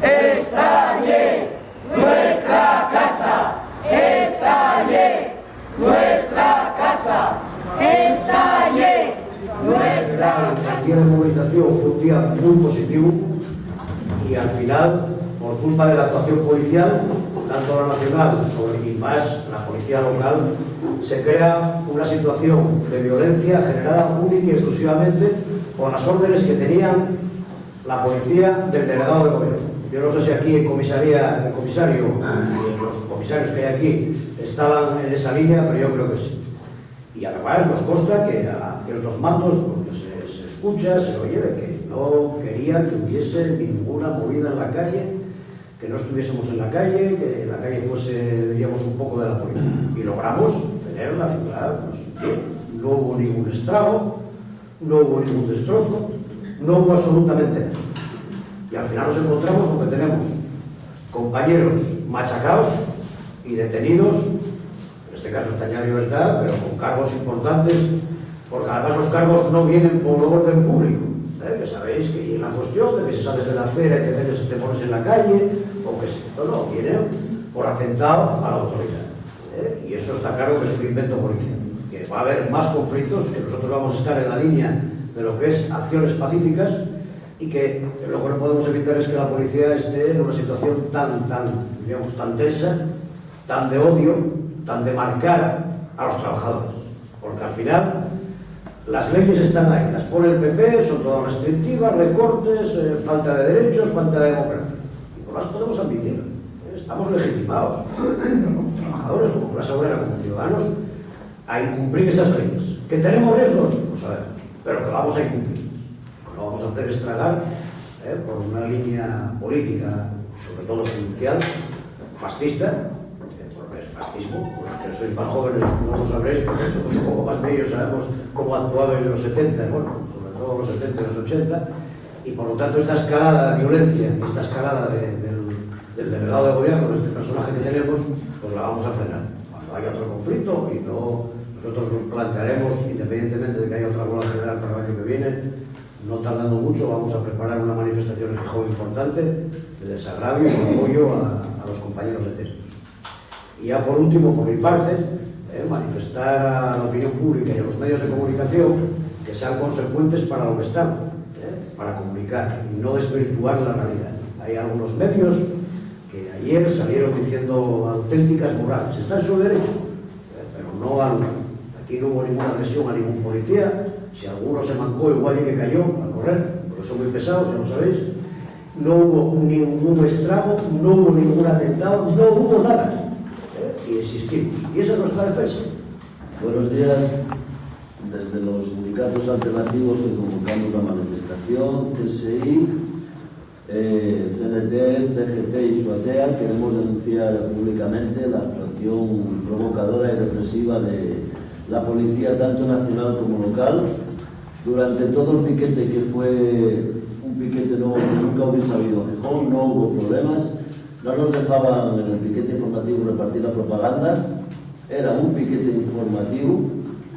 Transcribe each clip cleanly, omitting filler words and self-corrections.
estalle nuestra casa, estalle nuestra casa, estalle nuestra casa. El día de movilización fue un día muy positivo y al final, por culpa de la actuación policial, tanto la nacional y más la policía local, se crea una situación de violencia generada única y exclusivamente por las órdenes que tenían la policía del delegado de gobierno. Yo no sé si aquí el comisario y los comisarios que hay aquí estaban en esa línea, pero yo creo que sí. Y además nos consta que a ciertos mandos porque se escucha, se oye de que no querían que hubiese ninguna movida en la calle, que no estuviésemos en la calle, que la calle fuese, diríamos, un poco de la policía. Y logramos tener la ciudad, pues bien, no hubo ningún estrago, no hubo ningún destrozo, no hubo absolutamente nada. Y al final nos encontramos con que tenemos compañeros machacados y detenidos, en este caso están ya en libertad, pero con cargos importantes, porque además los cargos no vienen por orden público, que sabéis que la cuestión de que si sales de la acera y te pones en la calle, o que si no, vienen por atentado a la autoridad. Y eso está claro que es un invento policial, que va a haber más conflictos, que nosotros vamos a estar en la línea de lo que es acciones pacíficas y que lo que no podemos evitar es que la policía esté en una situación tan tensa, tan de odio, tan de marcar a los trabajadores, porque al final las leyes están ahí, las pone el PP, son todas restrictivas, recortes, falta de derechos, falta de democracia, y no las podemos admitir. Estamos legitimados como trabajadores, como clase obrera, como ciudadanos, a incumplir esas leyes. ¿Que tenemos riesgos? Pues a ver, pero que vamos a incumplir. Lo vamos a hacer estragar por una línea política, sobre todo judicial, fascista, porque es fascismo. Los que sois más jóvenes no lo sabréis, porque somos un poco más medios, sabemos cómo actuaban en los 70, bueno, sobre todo los 70 y los 80, y por lo tanto esta escalada de violencia, esta escalada del delegado de gobierno, de este personaje que tenemos, pues la vamos a frenar. Cuando haya otro conflicto, y nosotros nos plantearemos, independientemente de que haya otra huelga general para el año que viene, no tardando mucho, vamos a preparar una manifestación en Gijón importante de desagravio y de apoyo a los compañeros detenidos. Y ya por último, por mi parte, manifestar a la opinión pública y a los medios de comunicación que sean consecuentes para lo que están, para comunicar y no desvirtuar la realidad. Hay algunos medios que ayer salieron diciendo auténticas morales. Está en su derecho, pero no al lugar. Aquí no hubo ninguna agresión a ningún policía. Si alguno se mancó, igual y que cayó al correr, porque son muy pesados, ya lo sabéis. No hubo ningún estrago, no hubo ningún atentado, no hubo nada. Y insistimos. Y esa es nuestra defensa. Buenos días. Desde los sindicatos alternativos que convocamos la manifestación, CSI, CNT, CGT y SUATEA, queremos denunciar públicamente la actuación provocadora y represiva de la policía, tanto nacional como local, durante todo el piquete, que fue un piquete nuevo que nunca hubiese habido en Gijón. No hubo problemas, no nos dejaban en el piquete informativo repartir la propaganda, era un piquete informativo,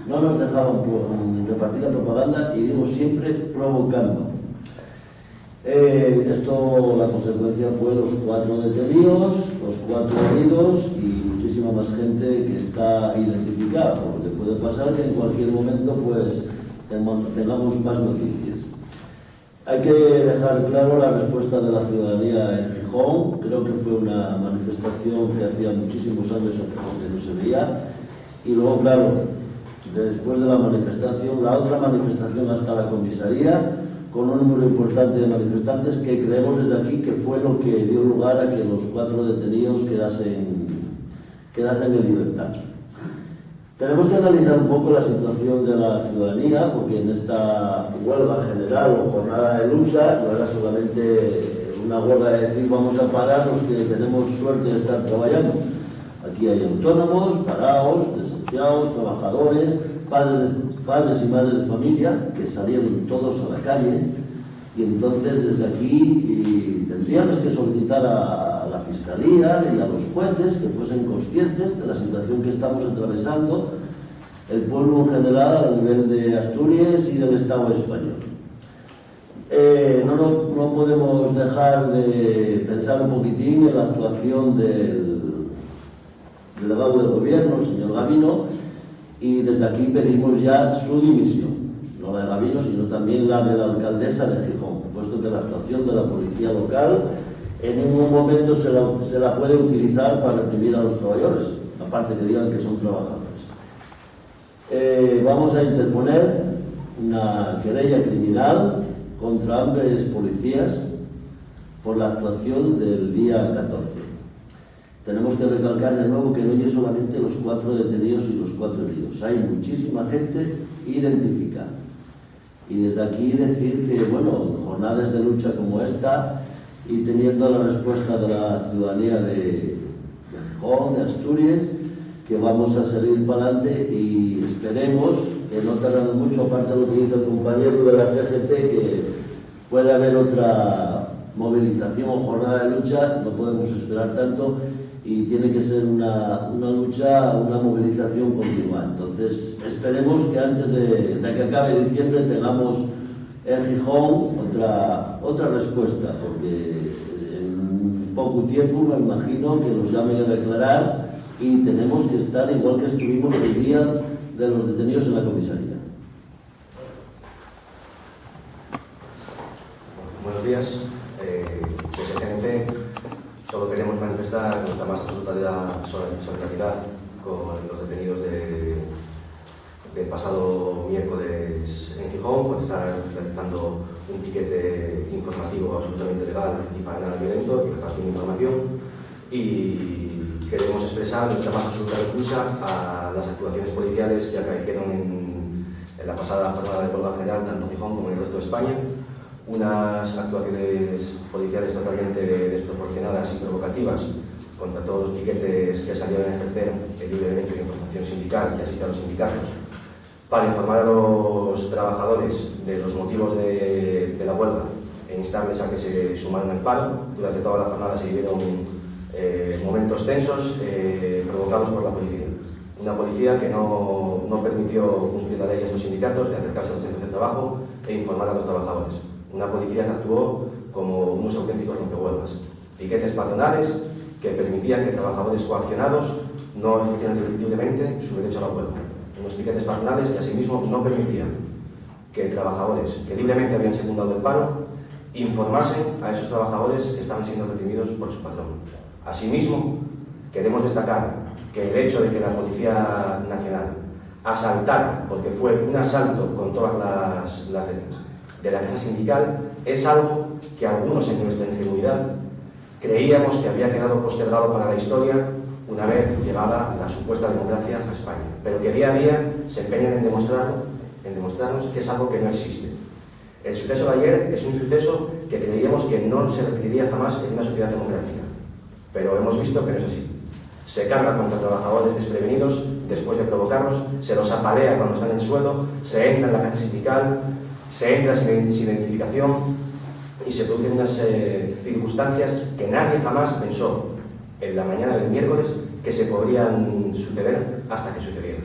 no nos dejaban repartir la propaganda y digo siempre provocando. La consecuencia fue los 4 detenidos, los 4 heridos y muchísima más gente que está identificada, porque puede pasar que en cualquier momento pues tengamos más noticias. Hay que dejar claro la respuesta de la ciudadanía en Gijón. Creo que fue una manifestación que hacía muchísimos años en Gijón que no se veía, y luego, claro, después de la manifestación, la otra manifestación hasta la comisaría, con un número importante de manifestantes, que creemos desde aquí que fue lo que dio lugar a que los 4 detenidos quedasen en libertad. Tenemos que analizar un poco la situación de la ciudadanía, porque en esta huelga general o jornada de lucha no era solamente una huelga de decir vamos a parar los que tenemos suerte de estar trabajando. Aquí hay autónomos, parados, desahuciados, trabajadores, padres y madres de familia que salieron todos a la calle, y entonces desde aquí tendríamos que solicitar a la Fiscalía y a los jueces que fuesen conscientes de la situación que estamos atravesando el pueblo en general a nivel de Asturias y del Estado español. No podemos dejar de pensar un poquitín en la actuación del delegado del gobierno, el señor Gavino, y desde aquí pedimos ya su dimisión, no la de Gavino, sino también la de la alcaldesa de Gijón, puesto que la actuación de la policía local en ningún momento se la puede utilizar para reprimir a los trabajadores, aparte que digan que son trabajadores. Vamos a interponer una querella criminal contra ambos policías por la actuación del día 14. Tenemos que recalcar de nuevo que no hay solamente los 4 detenidos y los 4 heridos, hay muchísima gente identificada. Y desde aquí decir que, bueno, en jornadas de lucha como esta, y teniendo la respuesta de la ciudadanía de Gijón, de Asturias, que vamos a seguir para adelante y esperemos que no tardamos mucho, aparte de lo que dice el compañero de la CGT, que puede haber otra movilización o jornada de lucha, no podemos esperar tanto y tiene que ser una lucha, una movilización continua. Entonces esperemos que antes de que acabe diciembre tengamos en Gijón otra respuesta, porque en poco tiempo me imagino que nos llamen a declarar y tenemos que estar igual que estuvimos el día de los detenidos en la comisaría. Buenos días. Precisamente solo queremos manifestar nuestra más absoluta solidaridad con los detenidos del pasado miércoles en Gijón, por estar realizando un piquete informativo absolutamente legal y para nada violento, y repartiendo información. Y queremos expresar nuestra más absoluta repulsa a las actuaciones policiales que acaecieron en la pasada jornada de huelga general, tanto en Gijón como en el resto de España. Unas actuaciones policiales totalmente desproporcionadas y provocativas contra todos los piquetes que salieron a ejercer el libre derecho de información sindical que asiste a los sindicatos, para informar a los trabajadores de los motivos de la huelga e instarles a que se sumaran al paro. Durante toda la jornada se vivieron momentos tensos provocados por la policía. Una policía que no permitió cumplir la ley a estos sindicatos de acercarse a los centros de trabajo e informar a los trabajadores. Una policía que actuó como unos auténticos rompehuelgas. Piquetes patronales que permitían que trabajadores coaccionados no ejercieran libremente su derecho a la huelga. Unos piquetes patronales que asimismo no permitían que trabajadores que libremente habían secundado el paro informasen a esos trabajadores que estaban siendo reprimidos por su patrón. Asimismo, queremos destacar que el hecho de que la Policía Nacional asaltara, porque fue un asalto con todas las letras, de la casa sindical, es algo que algunos en nuestra ingenuidad creíamos que había quedado postergado para la historia una vez llegada la supuesta democracia a España, pero que día a día se empeñan en demostrarnos que es algo que no existe. El suceso de ayer es un suceso que creíamos que no se repetiría jamás en una sociedad democrática, pero hemos visto que no es así. Se carga contra trabajadores desprevenidos después de provocarlos, se los apalea cuando están en el suelo, se entra en la casa sindical, se entra sin identificación y se producen unas circunstancias que nadie jamás pensó en la mañana del miércoles que se podrían suceder hasta que sucedieron.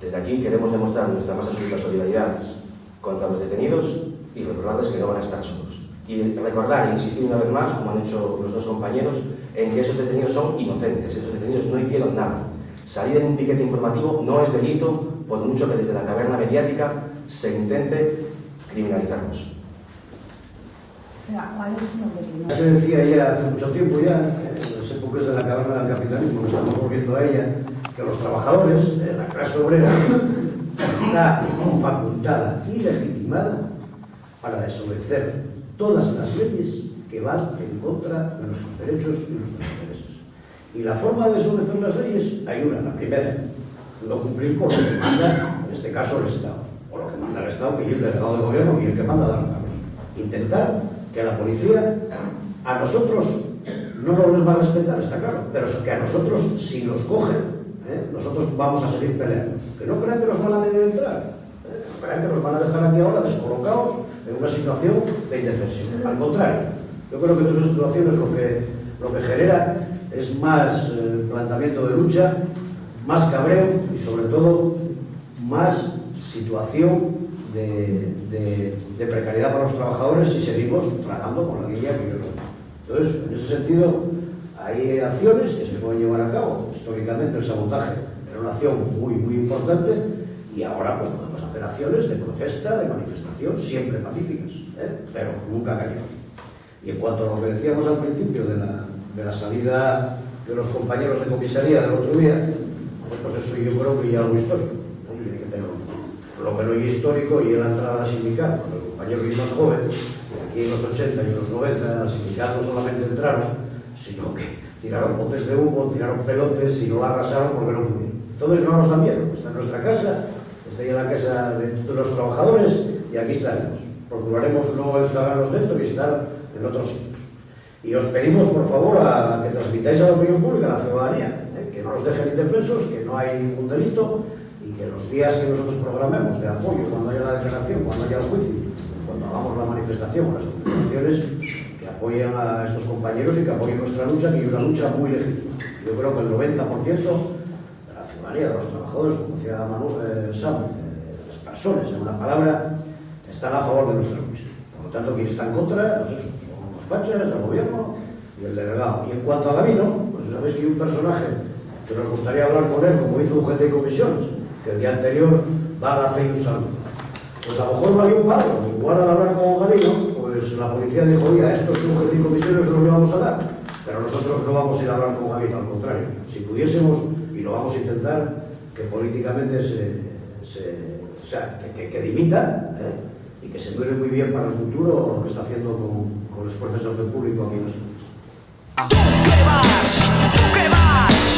Desde aquí queremos demostrar nuestra más absoluta solidaridad contra los detenidos y recordarles que no van a estar solos. Y recordar e insistir una vez más, como han hecho los dos compañeros, en que esos detenidos son inocentes, esos detenidos no hicieron nada. Salir en un piquete informativo no es delito, por mucho que desde la caverna mediática se intente criminalizarnos. Se decía ya hace mucho tiempo, ya en las épocas de la caverna del capitalismo, que estamos volviendo a ella, que los trabajadores, la clase obrera, está facultada y legitimada para desobedecer todas las leyes que van en contra de nuestros derechos y nuestros intereses. Y la forma de desobedecer las leyes hay una, la primera, no cumplir con lo que manda, en este caso, el Estado, o lo que manda el Estado, que es el delegado del gobierno y el que manda dar cargos. Intentar que la policía, a nosotros no nos va a respetar, está claro, pero que a nosotros, si nos cogen, nosotros vamos a seguir peleando. Que no crean que nos van a medio entrar, no crean que nos van a dejar aquí ahora descolocados en una situación de indefensión. Al contrario, yo creo que en esas situaciones lo que genera es más planteamiento de lucha, más cabreo y sobre todo más situación de precariedad para los trabajadores y seguimos tratando con la línea que ellos dan. Entonces, en ese sentido, hay acciones que se pueden llevar a cabo. Históricamente el sabotaje era una acción muy importante y ahora pues podemos hacer acciones de protesta, de manifestación, siempre pacíficas, pero nunca callados. Y en cuanto a lo que decíamos al principio de la salida de los compañeros de comisaría del otro día, pues eso yo creo que ya es algo histórico. Y hay que tenerlo. Lo que no es histórico y en la entrada sindical, cuando el compañero es más joven, aquí en los 80 y en los 90, al sindical no solamente entraron, sino que tiraron botes de humo, tiraron pelotes y no la arrasaron porque no pudieron. Entonces no nos da miedo, está en nuestra casa, está en la casa de los trabajadores y aquí estaremos. Procuraremos no encerrarnos dentro y estar en otros sitios. Y os pedimos, por favor, que transmitáis a la opinión pública, a la ciudadanía, que no nos dejen indefensos, que no hay ningún delito y que los días que nosotros programemos de apoyo, cuando haya la declaración, cuando haya el juicio, cuando hagamos la manifestación o las concentraciones, que apoyen a estos compañeros y que apoyen nuestra lucha, que es una lucha muy legítima. Yo creo que el 90% de la ciudadanía, de los trabajadores, como decía Manuel Sam, las personas, en una palabra, están a favor de nuestra lucha. Por lo tanto, quien está en contra, pues eso, son los fachas del gobierno y el delegado. Y en cuanto a Gavino, pues sabéis que hay un personaje que nos gustaría hablar con él, como hizo UGT y Comisiones, que el día anterior va a la fe y un saludo. Pues a lo mejor valió un palo, igual al hablar con Gavino, pues la policía dijo, oye, a estos UGT y Comisiones no le vamos a dar, pero nosotros no vamos a ir a hablar con Gavino, al contrario. Si pudiésemos, y lo vamos a intentar, que políticamente que dimita, y que se mire muy bien para el futuro lo que está haciendo con las fuerzas de orden público aquí en Asturias. ¿Tú qué vas?